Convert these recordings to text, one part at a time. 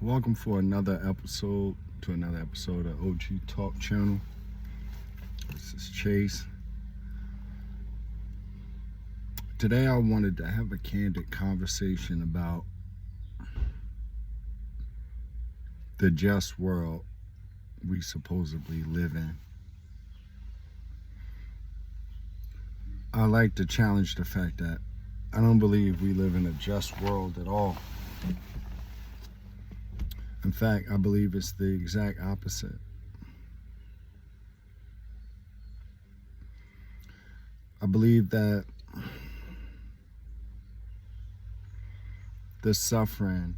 Welcome for another episode of OG Talk Channel. This is Chase. Today I wanted to have a candid conversation about the just world we supposedly live in. I like to challenge the fact that I don't believe we live in a just world at all. In fact, I believe it's the exact opposite. I believe that the suffering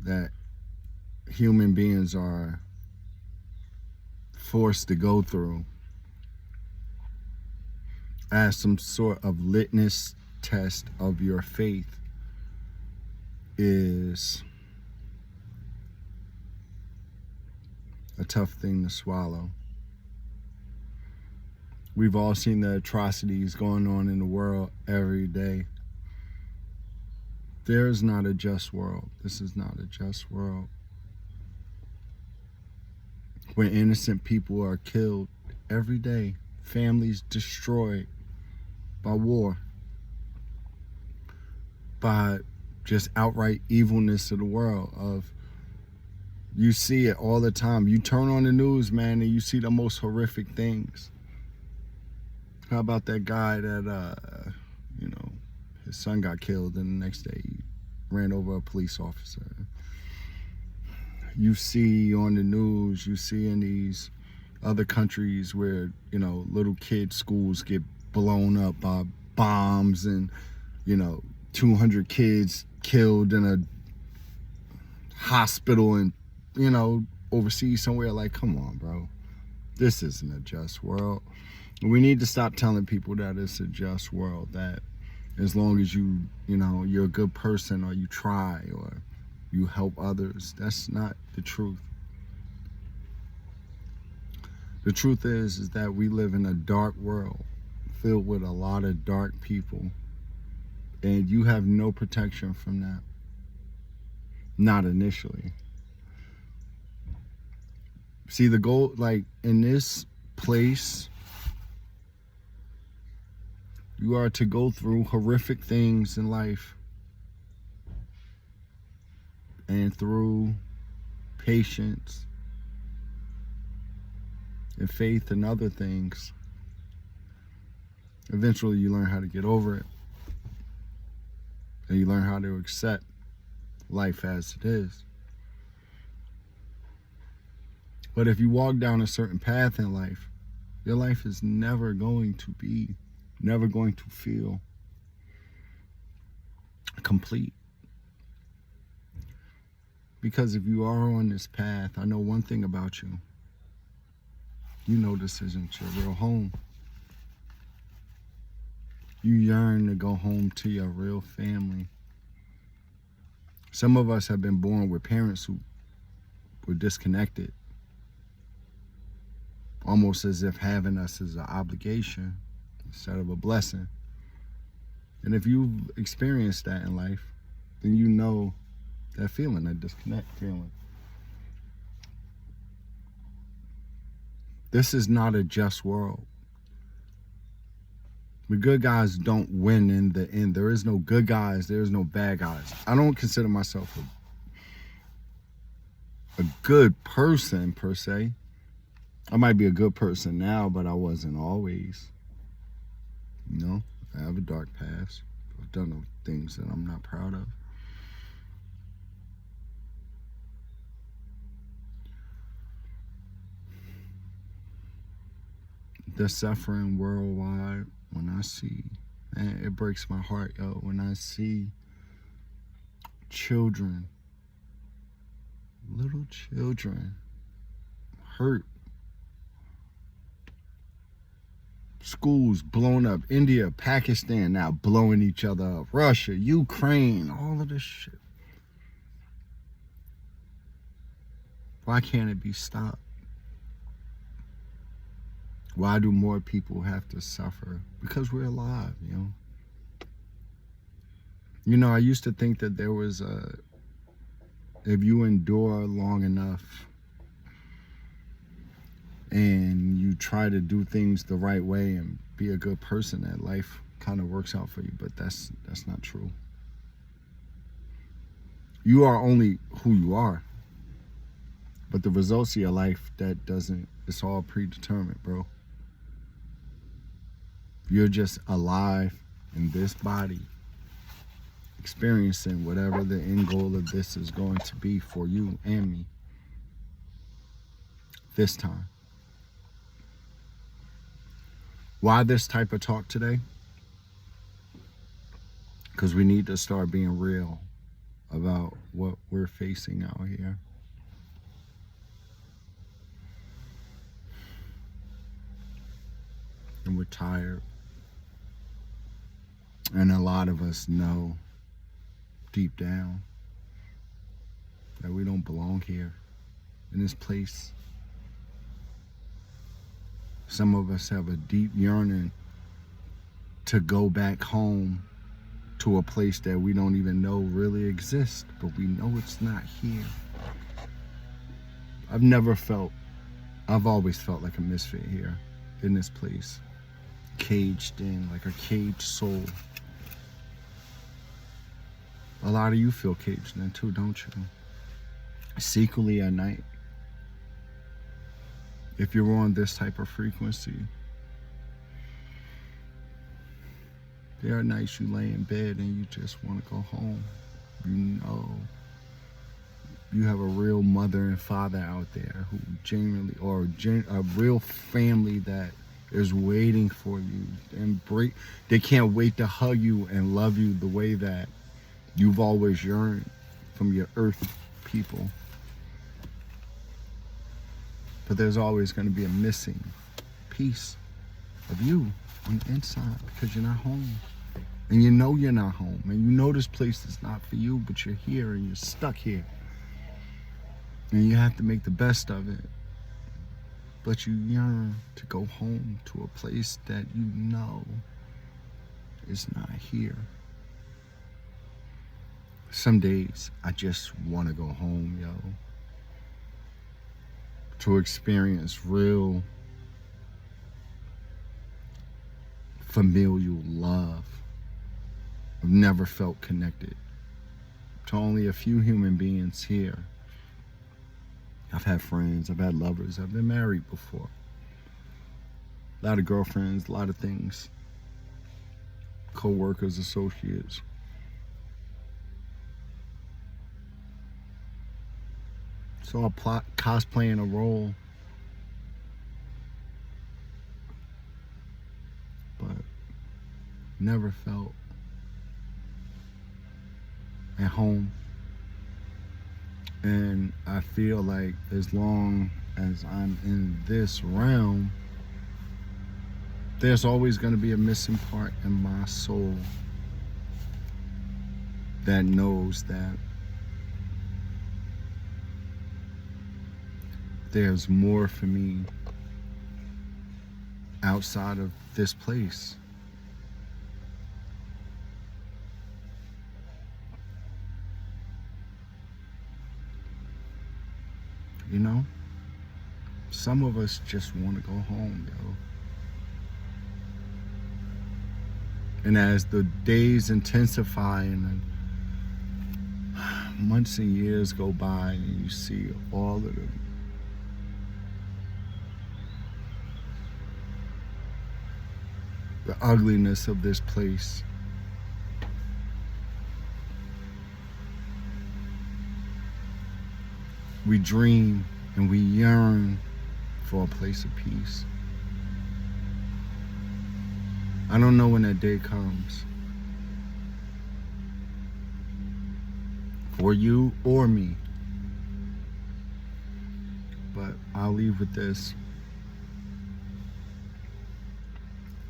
that human beings are forced to go through as some sort of litmus test of your faith is a tough thing to swallow. We've all seen the atrocities going on in the world every day. There is not a just world. This is not a just world. When innocent people are killed every day, families destroyed by war, by just outright evilness of the world. You see it all the time. You turn on the news, man, and you see the most horrific things. How about that guy that, his son got killed and the next day he ran over a police officer? You see on the news, you see in these other countries where, little kids' schools get blown up by bombs and, 200 kids killed in a hospital and overseas somewhere. Like, come on, bro. This isn't a just world. We need to stop telling people that it's a just world, that as long as you're a good person, or you try, or you help others. That's not the truth. The truth is that we live in a dark world filled with a lot of dark people, and you have no protection from that. Not initially. See, the goal, like in this place, you are to go through horrific things in life, and through patience and faith and other things, eventually you learn how to get over it, and you learn how to accept life as it is. But if you walk down a certain path in life, your life is never going to feel complete. Because if you are on this path, I know one thing about you. You know this isn't your real home. You yearn to go home to your real family. Some of us have been born with parents who were disconnected, almost as if having us is an obligation instead of a blessing. And if you've experienced that in life, then you know that feeling, that disconnect feeling. This is not a just world. The good guys don't win in the end. There is no good guys, there is no bad guys. I don't consider myself a good person per se. I might be a good person now, but I wasn't always. I have a dark past. I've done things that I'm not proud of. The suffering worldwide, when I see, man, it breaks my heart, yo. When I see children, little children, hurt, schools blown up, India, Pakistan now blowing each other up, Russia, Ukraine, all of this shit. Why can't it be stopped? Why do more people have to suffer? Because we're alive, I used to think that there was if you endure long enough and you try to do things the right way and be a good person, that life kind of works out for you. But that's not true. You are only who you are. But the results of your life, that doesn't, it's all predetermined, bro. You're just alive in this body, experiencing whatever the end goal of this is going to be for you and me this time. Why this type of talk today? Because we need to start being real about what we're facing out here. And we're tired. And a lot of us know deep down that we don't belong here in this place. Some of us have a deep yearning to go back home to a place that we don't even know really exists, but we know it's not here. I've always felt like a misfit here in this place. Caged in, like a caged soul. A lot of you feel caged in too, don't you? Secretly at night. If you're on this type of frequency, there are nights you lay in bed and you just want to go home. You know you have a real mother and father out there who genuinely, or a real family that is waiting for you, and they can't wait to hug you and love you the way that you've always yearned from your earth people. But there's always going to be a missing piece of you on the inside because you're not home. And you know you're not home. And you know this place is not for you, but you're here and you're stuck here. And you have to make the best of it. But you yearn to go home to a place that you know is not here. Some days I just want to go home, yo. To experience real familial love. I've never felt connected to only a few human beings here. I've had friends, I've had lovers, I've been married before. A lot of girlfriends, a lot of things. Co-workers, associates. So I'm cosplaying a role. But never felt at home. And I feel like as long as I'm in this realm, there's always going to be a missing part in my soul that knows that there's more for me outside of this place. You know, some of us just want to go home, yo. And as the days intensify and the months and years go by and you see all of the ugliness of this place, we dream and we yearn for a place of peace. I don't know when that day comes. For you or me. But I'll leave with this.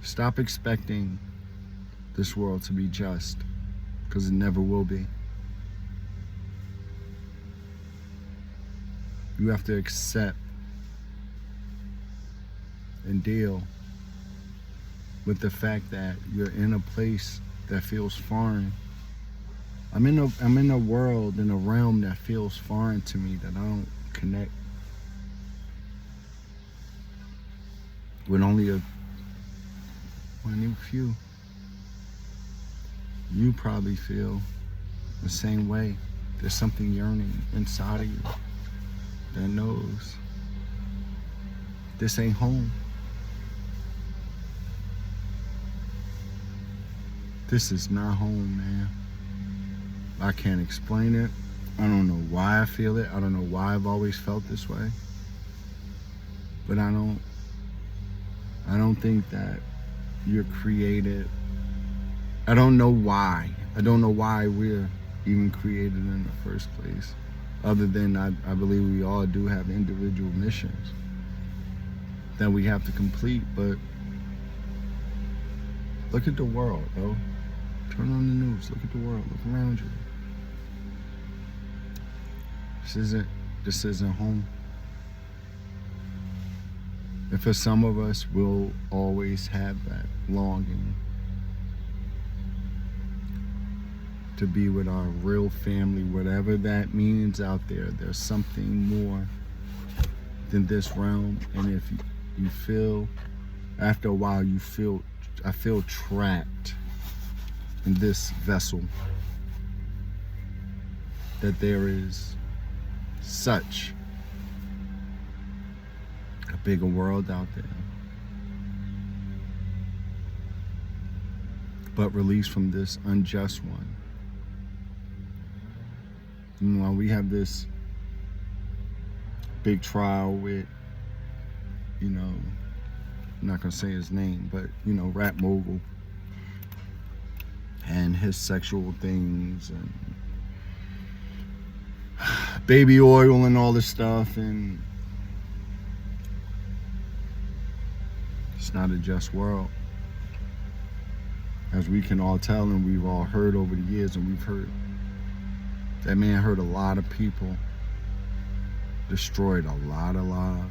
Stop expecting this world to be just, because it never will be. You have to accept and deal with the fact that you're in a place that feels foreign I'm in a world, in a realm that feels foreign to me, that I don't connect with only a few. You probably feel the same way. There's something yearning inside of you that knows this ain't home. This is not home, man. I can't explain it. I don't know why I feel it. I don't know why I've always felt this way. But I don't think that you're created. I don't know why. I don't know why we're even created in the first place. Other than I believe we all do have individual missions that we have to complete. But look at the world, though. Turn on the news. Look at the world. Look around you. This isn't home. And for some of us, we'll always have that longing to be with our real family, whatever that means out there. There's something more than this realm. And if you feel, after a while, I feel trapped in this vessel, that there is such a bigger world out there, but released from this unjust one. While we have this big trial with, I'm not gonna say his name, but rap mogul and his sexual things and baby oil and all this stuff, and it's not a just world, as we can all tell, and we've all heard over the years, and we've heard that man hurt a lot of people, destroyed a lot of lives.